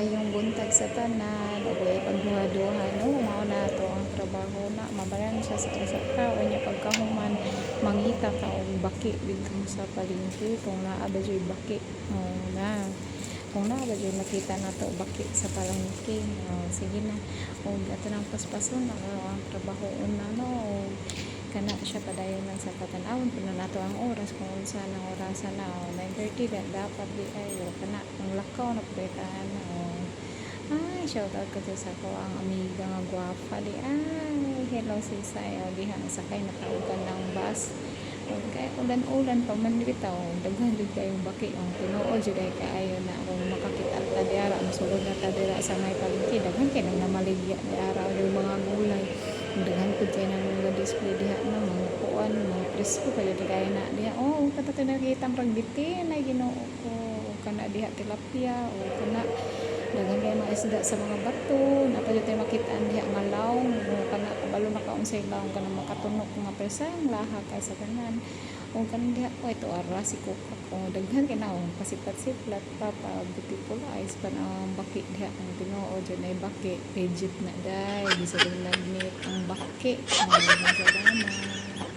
Maayong buntag sa tanan, ug pagduha-duha no, mao na to ang trabaho na mabayan siya sa usa ka o nya pagkahuman mangita ka og baki dito sa palengke kung naa ba joy baki. Na kung naa ba joy nakita nato baki sa palengke. Sige na, og ato nang paspason ang trabaho na no, kana siya padayon lang sa patan-awon puno nato ang oras kung unsa nang orasan na 9:30 dapat di ay kana ang lakaw na pagkaitaan na ay shout out ko to sa ko ang amiga nga gwapa di ay hello sisay diha sakay nakaugan ng bus kaya ulan-ulan pa man bitaw daghan jud kayong baki ang tinuod jud ay kaayo na kung makakita ta diara masulod na ta dira sa may palengke daghan kay nang namaligya di ara yung mga gulay daghan pud kay nang mga display diha na mga kuan mga presko kayo kay na diha kata nakita rag bitin ay Ginoo ko kana diha tilapia o kana daghan kay mga isda sa mga bato napadyo tayo makitaan diha nga lawng kana kabalo na kaunsay lawng kana makatunok nga presang laha kay sa tanan o kana diha ko ito ara si kukak o daghan kay na pasipat-siplat papa beautiful eyes pa ang baki diha ang tinuod jud ay baki legit na day bisan lang ang baki sa dana